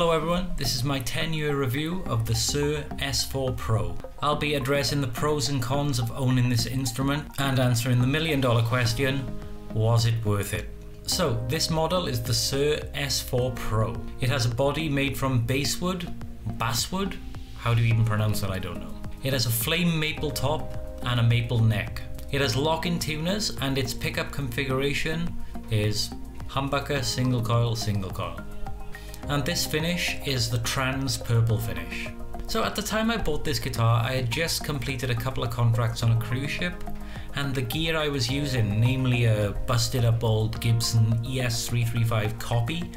Hello everyone, this is my 10-year review of the Suhr S4 Pro. I'll be addressing the pros and cons of owning this instrument and answering the million-dollar question, was it worth it? So this model is the Suhr S4 Pro. It has a body made from basswood, how do you even pronounce that? I don't know. It has a flame maple top and a maple neck. It has lock-in tuners and its pickup configuration is humbucker, single coil, single coil. And this finish is the trans purple finish. So at the time I bought this guitar, I had just completed a couple of contracts on a cruise ship, and the gear I was using, namely a busted up old Gibson ES335 copy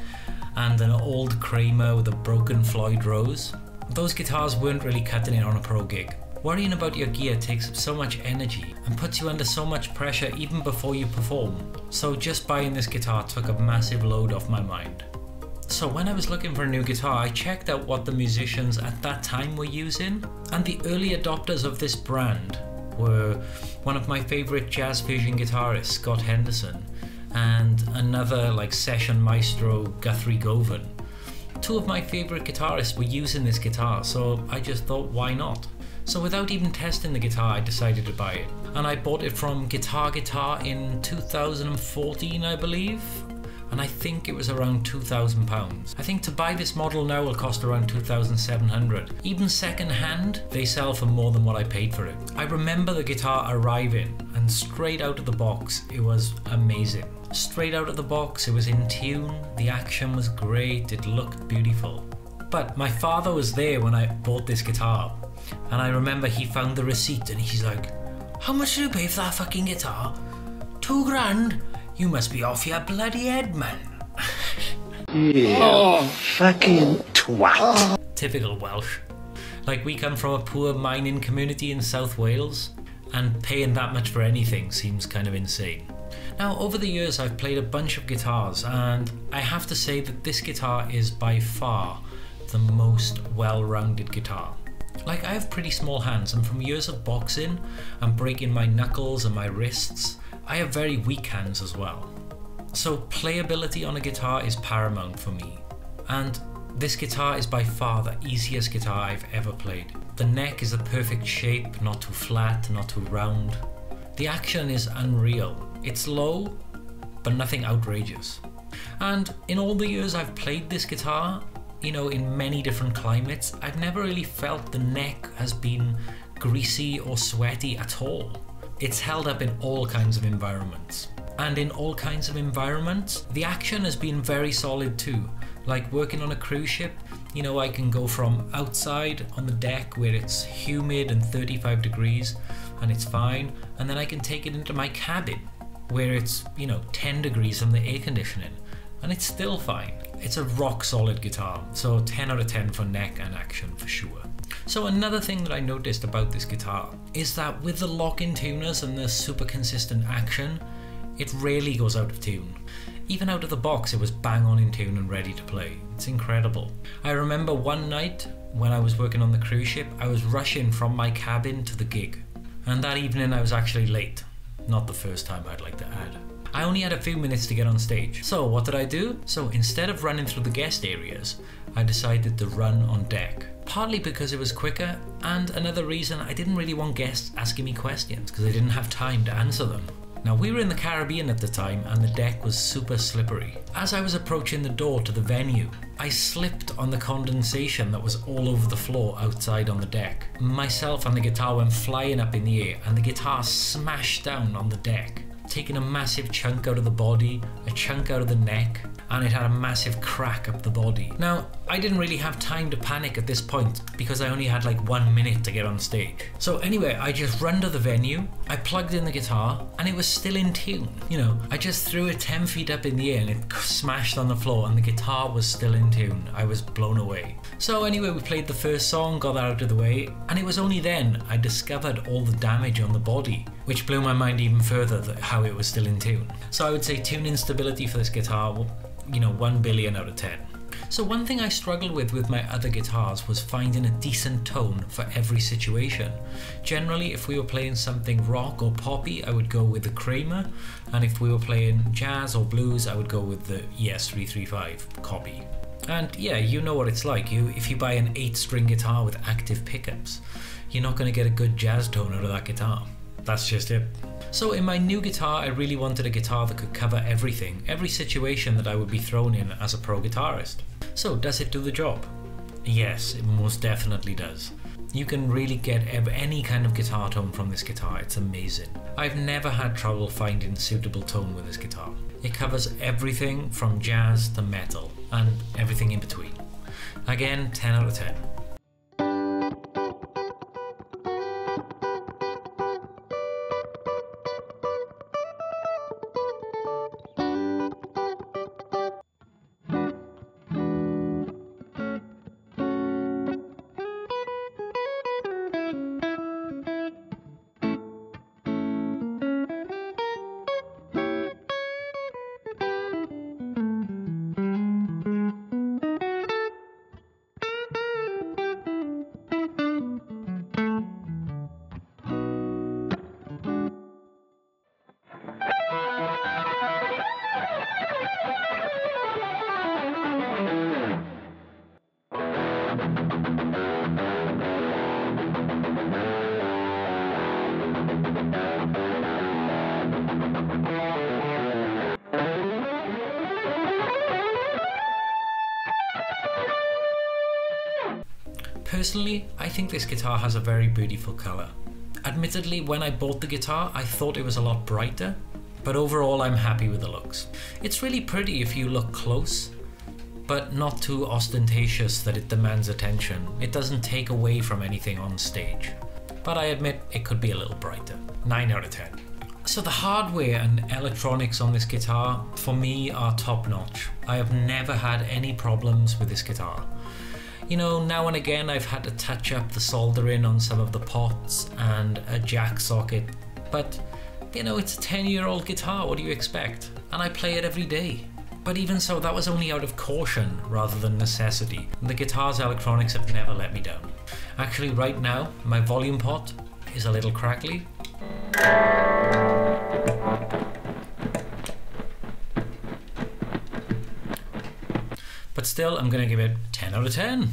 and an old Kramer with a broken Floyd Rose, those guitars weren't really cutting it on a pro gig. Worrying about your gear takes up so much energy and puts you under so much pressure even before you perform. So just buying this guitar took a massive load off my mind. So when I was looking for a new guitar, I checked out what the musicians at that time were using, and the early adopters of this brand were one of my favourite jazz fusion guitarists, Scott Henderson, and another like session maestro, Guthrie Govan. Two of my favourite guitarists were using this guitar, so I just thought, why not? So without even testing the guitar, I decided to buy it. And I bought it from Guitar in 2014, I believe. And I think it was around £2,000. I think to buy this model now will cost around $2,700. Even second hand, they sell for more than what I paid for it. I remember the guitar arriving, and straight out of the box, it was amazing. Straight out of the box, it was in tune, the action was great, it looked beautiful. But my father was there when I bought this guitar, and I remember he found the receipt and he's like, "How much did you pay for that fucking guitar? £2,000? You must be off your bloody head, man." Yeah. Oh, fucking twat. Typical Welsh. Like, we come from a poor mining community in South Wales, and paying that much for anything seems kind of insane. Now, over the years I've played a bunch of guitars, and I have to say that this guitar is by far the most well-rounded guitar. Like, I have pretty small hands, and from years of boxing and breaking my knuckles and my wrists, I have very weak hands as well. So playability on a guitar is paramount for me. And this guitar is by far the easiest guitar I've ever played. The neck is the perfect shape, not too flat, not too round. The action is unreal. It's low, but nothing outrageous. And in all the years I've played this guitar, you know, in many different climates, I've never really felt the neck has been greasy or sweaty at all. It's held up in all kinds of environments. And in all kinds of environments, the action has been very solid too. Like working on a cruise ship, you know, I can go from outside on the deck where it's humid and 35 degrees and it's fine, and then I can take it into my cabin where it's, you know, 10 degrees from the air conditioning, and it's still fine. It's a rock solid guitar, so 10 out of 10 for neck and action for sure. So another thing that I noticed about this guitar is that with the lock-in tuners and the super consistent action, it rarely goes out of tune. Even out of the box, it was bang on in tune and ready to play. It's incredible. I remember one night when I was working on the cruise ship, I was rushing from my cabin to the gig. And that evening I was actually late. Not the first time, I'd like to add. I only had a few minutes to get on stage. So what did I do? So instead of running through the guest areas, I decided to run on deck. Partly because it was quicker, and another reason, I didn't really want guests asking me questions because I didn't have time to answer them. Now, we were in the Caribbean at the time and the deck was super slippery. As I was approaching the door to the venue, I slipped on the condensation that was all over the floor outside on the deck. Myself and the guitar went flying up in the air, and the guitar smashed down on the deck, taking a massive chunk out of the body, a chunk out of the neck, and it had a massive crack up the body. Now, I didn't really have time to panic at this point because I only had like 1 minute to get on stage. So anyway, I just ran to the venue, I plugged in the guitar, and it was still in tune. You know, I just threw it 10 feet up in the air and it smashed on the floor, and the guitar was still in tune. I was blown away. So anyway, we played the first song, got that out of the way, and it was only then I discovered all the damage on the body, which blew my mind even further how it was still in tune. So I would say tuning stability for this guitar, well, you know, 1 billion out of 10. So one thing I struggled with my other guitars was finding a decent tone for every situation. Generally, if we were playing something rock or poppy, I would go with the Kramer, and if we were playing jazz or blues, I would go with the ES335 copy. And yeah, you know what it's like. If you buy an 8-string guitar with active pickups, you're not going to get a good jazz tone out of that guitar. That's just it. So in my new guitar, I really wanted a guitar that could cover everything, every situation that I would be thrown in as a pro guitarist. So does it do the job? Yes, it most definitely does. You can really get any kind of guitar tone from this guitar. It's amazing. I've never had trouble finding suitable tone with this guitar. It covers everything from jazz to metal and everything in between. Again, 10 out of 10. Personally, I think this guitar has a very beautiful colour. Admittedly, when I bought the guitar, I thought it was a lot brighter, but overall I'm happy with the looks. It's really pretty if you look close, but not too ostentatious that it demands attention. It doesn't take away from anything on stage. But I admit it could be a little brighter. 9 out of 10. So the hardware and electronics on this guitar, for me, are top notch. I have never had any problems with this guitar. You know, now and again I've had to touch up the soldering on some of the pots and a jack socket, but you know, it's a 10-year-old guitar, what do you expect? And I play it every day. But even so, that was only out of caution rather than necessity. The guitar's electronics have never let me down. Actually, right now, my volume pot is a little crackly. But still, I'm gonna give it 10 out of 10.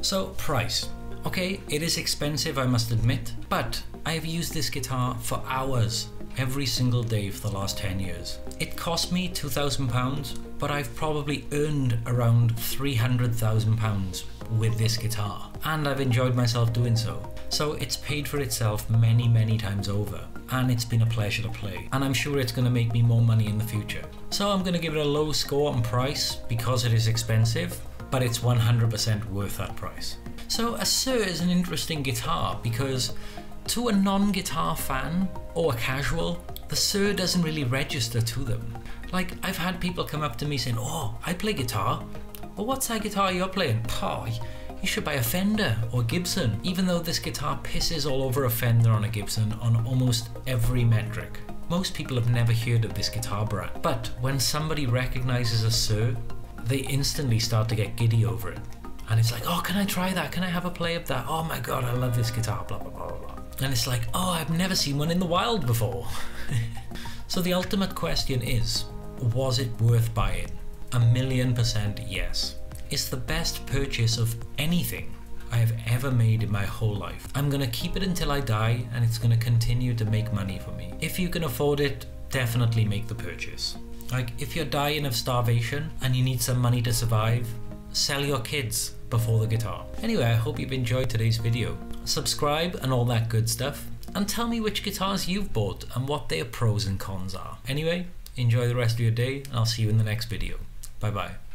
So, price. Okay, it is expensive, I must admit, but I have used this guitar for hours every single day for the last 10 years. It cost me £2,000, but I've probably earned around £300,000 with this guitar, and I've enjoyed myself doing so. So it's paid for itself many, many times over, and it's been a pleasure to play, and I'm sure it's going to make me more money in the future. So I'm going to give it a low score on price because it is expensive, but it's 100% worth that price. So a Suhr is an interesting guitar because to a non-guitar fan or a casual, the Suhr doesn't really register to them. Like, I've had people come up to me saying, "Oh, I play guitar." "Well, what's that guitar you're playing?" "Oh, you should buy a Fender or Gibson," even though this guitar pisses all over a Fender on a Gibson on almost every metric. Most people have never heard of this guitar brand, but when somebody recognizes a Suhr, they instantly start to get giddy over it. And it's like, "Oh, can I try that? Can I have a play of that? Oh my god, I love this guitar, blah, blah, blah, blah." And it's like, "Oh, I've never seen one in the wild before." So the ultimate question is, was it worth buying? 1,000,000% yes. It's the best purchase of anything I have ever made in my whole life. I'm gonna keep it until I die, and it's gonna continue to make money for me. If you can afford it, definitely make the purchase. Like, if you're dying of starvation and you need some money to survive, sell your kids before the guitar. Anyway, I hope you've enjoyed today's video. Subscribe and all that good stuff, and tell me which guitars you've bought and what their pros and cons are. Anyway, enjoy the rest of your day, and I'll see you in the next video. Bye bye.